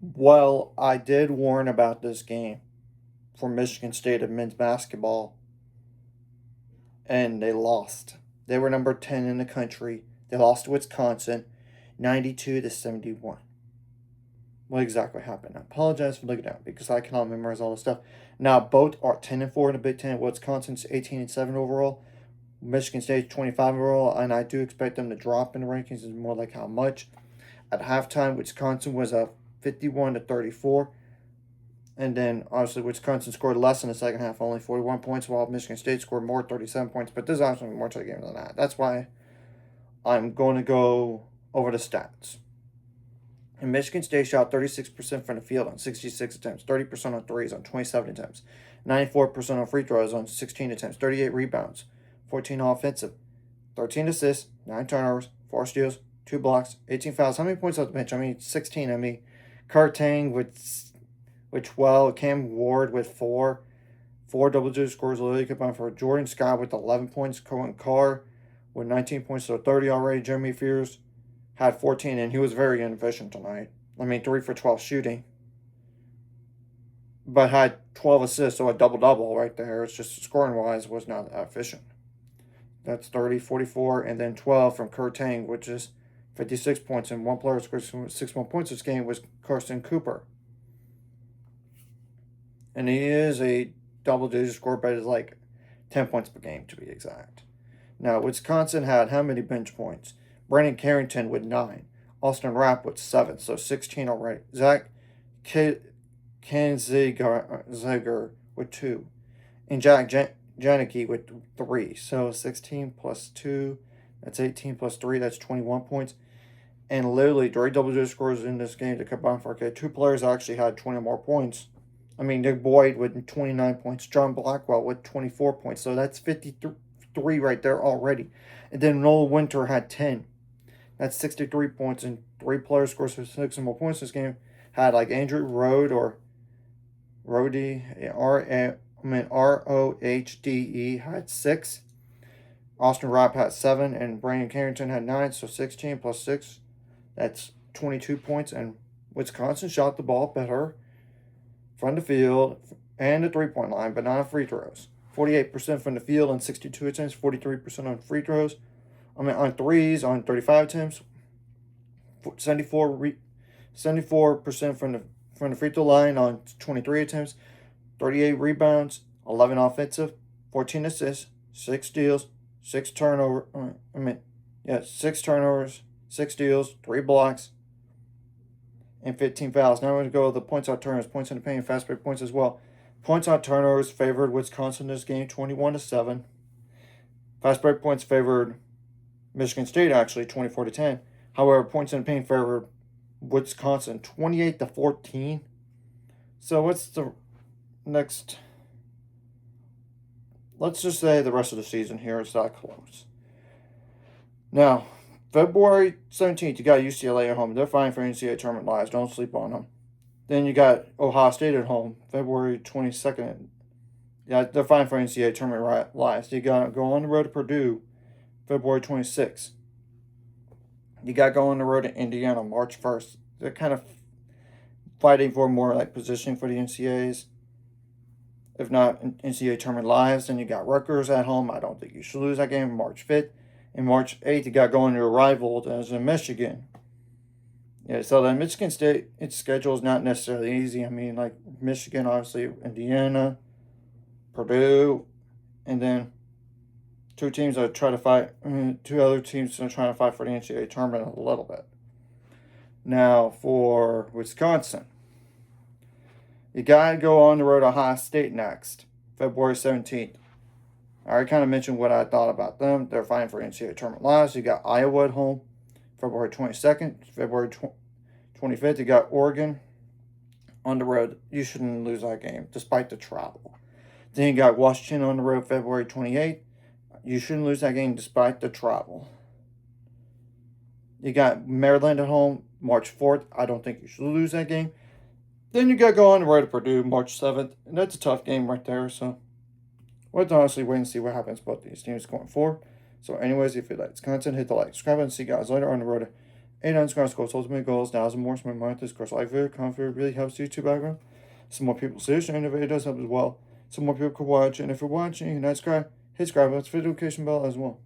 Well, I did warn about this game for Michigan State of men's basketball, and they lost. They were number 10 in the country. They lost to Wisconsin 92-71. What exactly happened? I apologize for looking at because I cannot memorize all this stuff. Now, both are 10-4 in the Big Ten. Wisconsin's 18-7 overall. Michigan State's 25 overall, and I do expect them to drop in the rankings. Is more like how much. At halftime, Wisconsin was up 51-34. And then obviously Wisconsin scored less in the second half, only 41 points, while Michigan State scored more, 37 points. But there's actually more to the game than that. That's why I'm going to go over the stats. And Michigan State shot 36% from the field on 66 attempts, 30% on threes on 27 attempts, 94% on free throws on 16 attempts, 38 rebounds, 14 offensive, 13 assists, 9 turnovers, 4 steals, 2 blocks, 18 fouls. How many points off the bench? 16. Kurt Tang with 12, Cam Ward with 4, 4 double-digit scores literally combined for Jordan Scott with 11 points, Cohen Carr with 19 points, so 30 already. Jeremy Fears had 14, and he was very inefficient tonight. 3 for 12 shooting, but had 12 assists, so a double-double right there. It's just scoring-wise was not that efficient. That's 30, 44, and then 12 from Kurt Tang, which is 56 points, and one player scored 6 more points this game was Carson Cooper. And he is a double-digit scorer, but it's like 10 points per game to be exact. Now, Wisconsin had how many bench points? Brandon Carrington with 9. Austin Rapp with 7, so 16 already. Zach Kanziger with 2. And Jack Janicki with 3. So 16 plus 2, that's 18 plus 3, that's 21 points. And literally, 3 double-digit scores in this game to combine for 2 players actually had 20 more points. Nick Boyd with 29 points, John Blackwell with 24 points. So that's 53 right there already. And then Noel Winter had 10. That's 63 points, and 3 players scored 6 more points this game. Had like Andrew Rode or Rody, Rohde had 6. Austin Rapp had 7, and Brandon Carrington had 9. So 16 plus 6, that's 22 points. And Wisconsin shot the ball better from the field and the three-point line, but not on free throws. 48% from the field on 62 attempts, 43% on free throws. On threes on 35 attempts, 74% from the free throw line on 23 attempts, 38 rebounds, 11 offensive, 14 assists, 6 steals, 6 turnovers. 6 turnovers, 6 steals, 3 blocks, and 15 fouls. Now we're going to go with the points on turnovers, points in the paint, fast break points as well. Points on turnovers favored Wisconsin this game, 21-7. Fast break points favored Michigan State actually, 24-10. However, points in the paint favored Wisconsin, 28-14. So what's the next? Let's just say the rest of the season here is that close. Now, February 17th, you got UCLA at home. They're fighting for NCAA tournament lives. Don't sleep on them. Then you got Ohio State at home, February 22nd. Yeah, they're fighting for NCAA tournament lives. You got to go on the road to Purdue, February 26th. You got to go on the road to Indiana, March 1st. They're kind of fighting for more like positioning for the NCAAs. If not NCAA tournament lives, then you got Rutgers at home. I don't think you should lose that game, March 5th. And March 8th, you got going to your rival as in Michigan. Yeah, so the Michigan State, its schedule is not necessarily easy. Like Michigan, obviously, Indiana, Purdue, and then 2 teams that try to fight, 2 other teams that are trying to fight for the NCAA tournament a little bit. Now, for Wisconsin, you got to go on the road to Ohio State next, February 17th. I already kind of mentioned what I thought about them. They're fighting for NCAA tournament lives. You got Iowa at home, February 22nd. February 25th, you got Oregon on the road. You shouldn't lose that game, despite the travel. Then you got Washington on the road, February 28th. You shouldn't lose that game, despite the travel. You got Maryland at home, March 4th. I don't think you should lose that game. Then you got to go on the road to Purdue, March 7th. And that's a tough game right there, so we'll honestly wait and see what happens with both these teams going forward. So anyways, if you like this content, hit the like, subscribe, and see you guys later on the road to 8 unsubscribe goals, ultimate goals, 1,000 more smart month. This course, like video, comfort really helps YouTube background. Some more people see this channel, the video does help as well. Some more people could watch, and if you're watching, you can subscribe, hit subscribe, let's video notification bell as well.